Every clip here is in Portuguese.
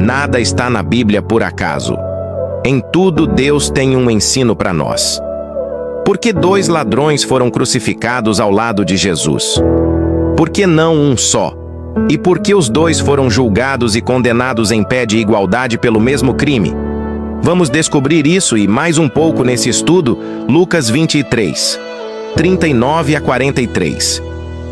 Nada está na Bíblia por acaso. Em tudo Deus tem um ensino para nós. Por que 2 ladrões foram crucificados ao lado de Jesus? Por que não um só? E por que os 2 foram julgados e condenados em pé de igualdade pelo mesmo crime? Vamos descobrir isso e mais um pouco nesse estudo, Lucas 23, 39 a 43.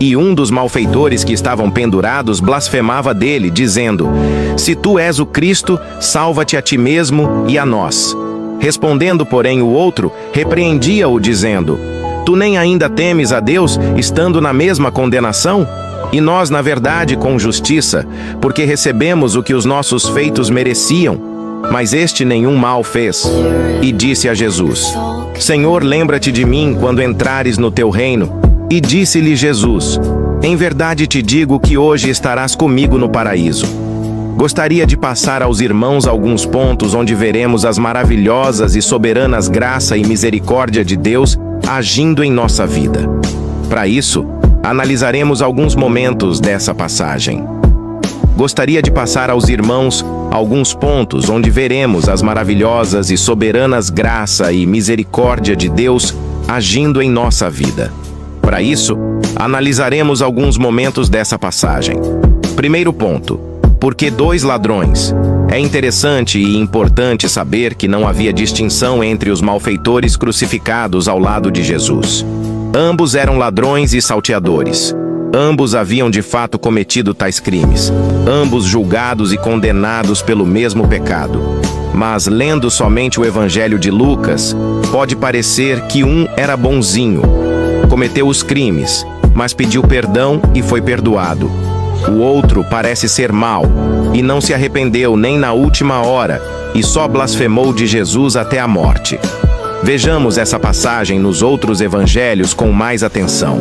E um dos malfeitores que estavam pendurados blasfemava dele, dizendo: Se tu és o Cristo, salva-te a ti mesmo e a nós. Respondendo, porém, o outro, repreendia-o, dizendo: Tu nem ainda temes a Deus, estando na mesma condenação? E nós, na verdade, com justiça, porque recebemos o que os nossos feitos mereciam. Mas este nenhum mal fez. E disse a Jesus: Senhor, lembra-te de mim quando entrares no teu reino. E disse-lhe Jesus: Em verdade te digo que hoje estarás comigo no paraíso. Gostaria de passar aos irmãos alguns pontos onde veremos as maravilhosas e soberanas graça e misericórdia de Deus agindo em nossa vida. Para isso, analisaremos alguns momentos dessa passagem. Gostaria de passar aos irmãos alguns pontos onde veremos as maravilhosas e soberanas graça e misericórdia de Deus agindo em nossa vida. Para isso, analisaremos alguns momentos dessa passagem. Primeiro ponto: por que 2 ladrões? É interessante e importante saber que não havia distinção entre os malfeitores crucificados ao lado de Jesus. Ambos eram ladrões e salteadores. Ambos haviam de fato cometido tais crimes. Ambos julgados e condenados pelo mesmo pecado. Mas, lendo somente o Evangelho de Lucas, pode parecer que um era bonzinho. Cometeu os crimes, mas pediu perdão e foi perdoado. O outro parece ser mau, e não se arrependeu nem na última hora, e só blasfemou de Jesus até a morte. Vejamos essa passagem nos outros evangelhos com mais atenção.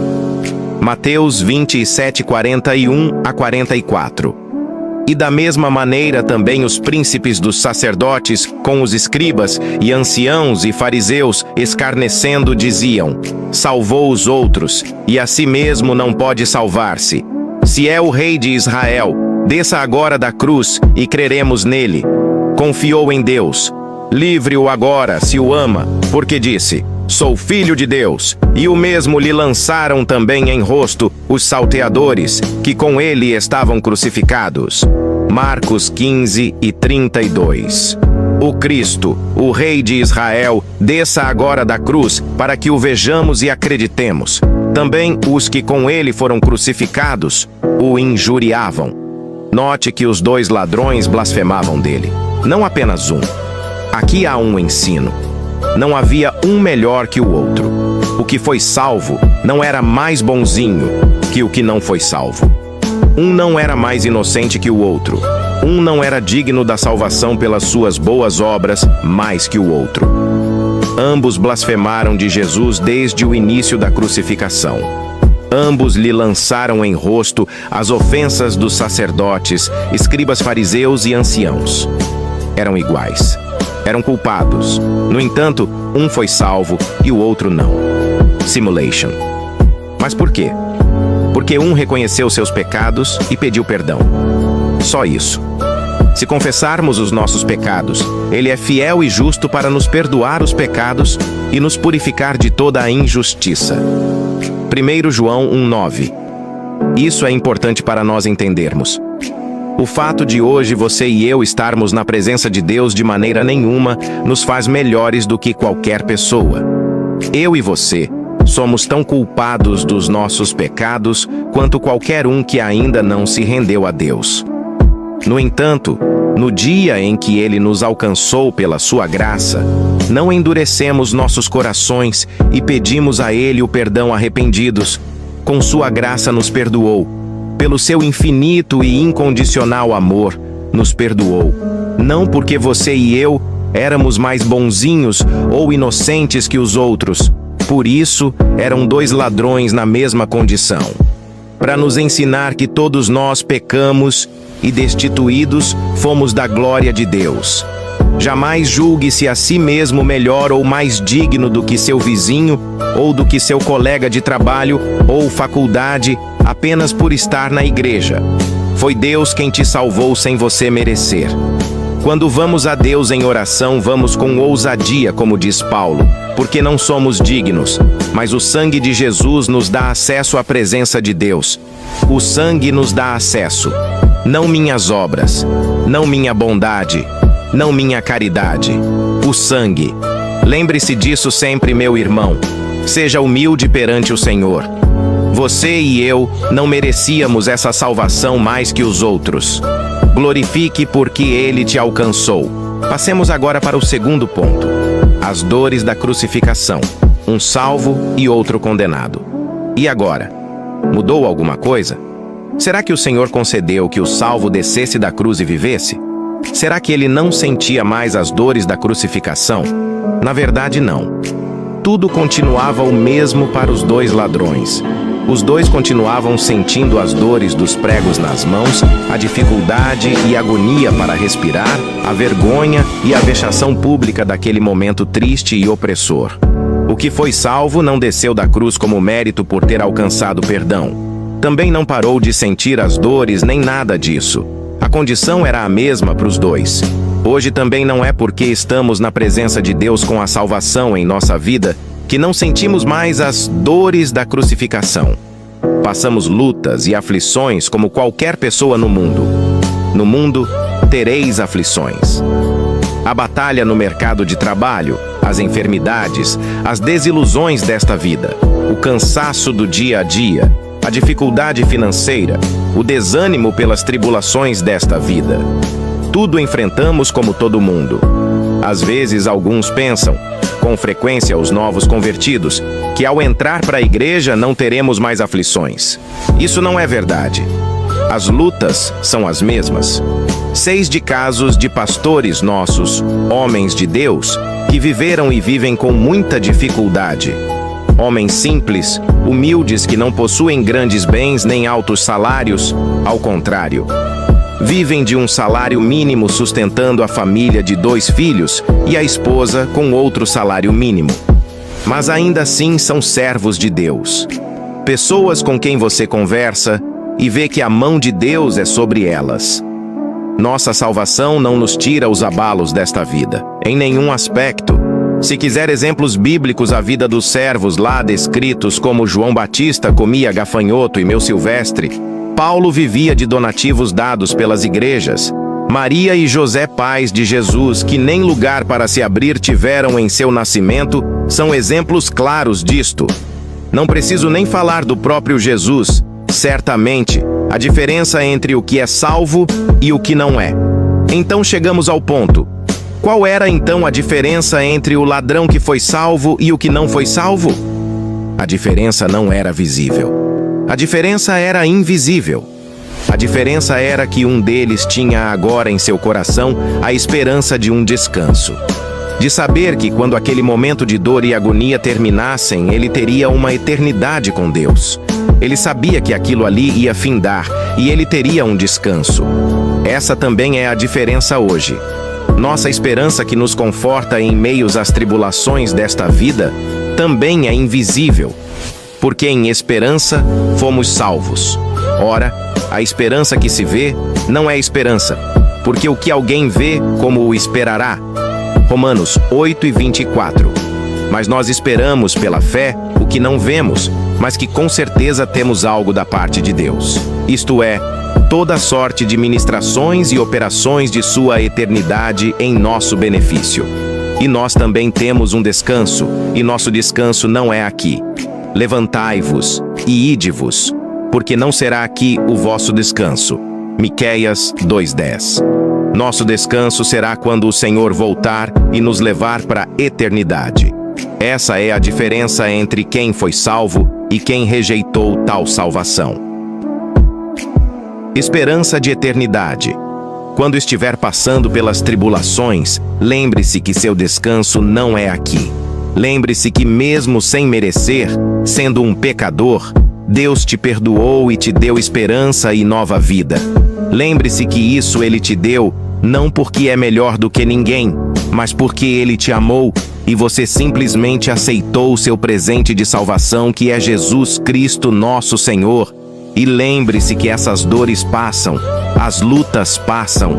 Mateus 27, 41 a 44. E da mesma maneira também os príncipes dos sacerdotes, com os escribas e anciãos e fariseus, escarnecendo, diziam: Salvou os outros, e a si mesmo não pode salvar-se. Se é o rei de Israel, desça agora da cruz e creremos nele. Confiou em Deus. Livre-o agora, se o ama, porque disse: Sou filho de Deus. E o mesmo lhe lançaram também em rosto os salteadores, que com ele estavam crucificados. Marcos 15 e 32. O Cristo, o Rei de Israel, desça agora da cruz, para que o vejamos e acreditemos. Também os que com ele foram crucificados o injuriavam. Note que os 2 ladrões blasfemavam dele. Não apenas um. Aqui há um ensino. Não havia um melhor que o outro. O que foi salvo não era mais bonzinho que o que não foi salvo. Um não era mais inocente que o outro. Um não era digno da salvação pelas suas boas obras mais que o outro. Ambos blasfemaram de Jesus desde o início da crucificação. Ambos lhe lançaram em rosto as ofensas dos sacerdotes, escribas fariseus e anciãos. Eram iguais. Eram culpados. No entanto, um foi salvo e o outro não. Simulation. Mas por quê? Porque um reconheceu seus pecados e pediu perdão. Só isso. Se confessarmos os nossos pecados, Ele é fiel e justo para nos perdoar os pecados e nos purificar de toda a injustiça. 1 João 1,9. Isso é importante para nós entendermos. O fato de hoje você e eu estarmos na presença de Deus de maneira nenhuma nos faz melhores do que qualquer pessoa. Eu e você somos tão culpados dos nossos pecados quanto qualquer um que ainda não se rendeu a Deus. No entanto, no dia em que Ele nos alcançou pela sua graça, não endurecemos nossos corações e pedimos a Ele o perdão arrependidos. Com sua graça nos perdoou. Pelo seu infinito e incondicional amor, nos perdoou. Não porque você e eu éramos mais bonzinhos ou inocentes que os outros. Por isso, eram 2 ladrões na mesma condição. Para nos ensinar que todos nós pecamos e destituídos fomos da glória de Deus. Jamais julgue-se a si mesmo melhor ou mais digno do que seu vizinho, ou do que seu colega de trabalho ou faculdade, apenas por estar na igreja. Foi Deus quem te salvou sem você merecer. Quando vamos a Deus em oração, vamos com ousadia, como diz Paulo, porque não somos dignos, mas o sangue de Jesus nos dá acesso à presença de Deus. O sangue nos dá acesso. Não minhas obras, não minha bondade, não minha caridade. O sangue. Lembre-se disso sempre, meu irmão. Seja humilde perante o Senhor. Você e eu não merecíamos essa salvação mais que os outros. Glorifique porque Ele te alcançou. Passemos agora para o segundo ponto. As dores da crucificação. Um salvo e outro condenado. E agora? Mudou alguma coisa? Será que o Senhor concedeu que o salvo descesse da cruz e vivesse? Será que ele não sentia mais as dores da crucificação? Na verdade, não. Tudo continuava o mesmo para os dois ladrões. Os dois continuavam sentindo as dores dos pregos nas mãos, a dificuldade e agonia para respirar, a vergonha e a vexação pública daquele momento triste e opressor. O que foi salvo não desceu da cruz como mérito por ter alcançado perdão. Também não parou de sentir as dores nem nada disso. A condição era a mesma para os dois. Hoje também não é porque estamos na presença de Deus com a salvação em nossa vida que não sentimos mais as dores da crucificação. Passamos lutas e aflições como qualquer pessoa no mundo. No mundo, tereis aflições. A batalha no mercado de trabalho, as enfermidades, as desilusões desta vida, o cansaço do dia a dia, a dificuldade financeira, o desânimo pelas tribulações desta vida. Tudo enfrentamos como todo mundo. Às vezes alguns pensam, com frequência os novos convertidos, que ao entrar para a igreja não teremos mais aflições. Isso não é verdade. As lutas são as mesmas. 6 de casos de pastores nossos, homens de Deus, que viveram e vivem com muita dificuldade. Homens simples, humildes que não possuem grandes bens nem altos salários, ao contrário. Vivem de um salário mínimo sustentando a família de 2 filhos e a esposa com outro salário mínimo. Mas ainda assim são servos de Deus. Pessoas com quem você conversa e vê que a mão de Deus é sobre elas. Nossa salvação não nos tira os abalos desta vida, em nenhum aspecto. Se quiser exemplos bíblicos, a vida dos servos lá descritos como João Batista comia gafanhoto e Meu Silvestre, Paulo vivia de donativos dados pelas igrejas, Maria e José, pais de Jesus, que nem lugar para se abrir tiveram em seu nascimento, são exemplos claros disto. Não preciso nem falar do próprio Jesus. Certamente, a diferença entre o que é salvo e o que não é. Então chegamos ao ponto. Qual era então a diferença entre o ladrão que foi salvo e o que não foi salvo? A diferença não era visível. A diferença era invisível. A diferença era que um deles tinha agora em seu coração a esperança de um descanso. De saber que quando aquele momento de dor e agonia terminassem, ele teria uma eternidade com Deus. Ele sabia que aquilo ali ia findar e ele teria um descanso. Essa também é a diferença hoje. Nossa esperança que nos conforta em meios às tribulações desta vida também é invisível. Porque em esperança fomos salvos. Ora, a esperança que se vê não é esperança, porque o que alguém vê, como o esperará? Romanos 8:24. Mas nós esperamos pela fé o que não vemos, mas que com certeza temos algo da parte de Deus. Isto é, toda sorte de ministrações e operações de sua eternidade em nosso benefício. E nós também temos um descanso, e nosso descanso não é aqui. Levantai-vos e ide-vos, porque não será aqui o vosso descanso. Miqueias 2:10. Nosso descanso será quando o Senhor voltar e nos levar para a eternidade. Essa é a diferença entre quem foi salvo e quem rejeitou tal salvação. Esperança de eternidade. Quando estiver passando pelas tribulações, lembre-se que seu descanso não é aqui. Lembre-se que mesmo sem merecer, sendo um pecador, Deus te perdoou e te deu esperança e nova vida. Lembre-se que isso Ele te deu, não porque é melhor do que ninguém, mas porque Ele te amou e você simplesmente aceitou o seu presente de salvação, que é Jesus Cristo, nosso Senhor. E lembre-se que essas dores passam, as lutas passam,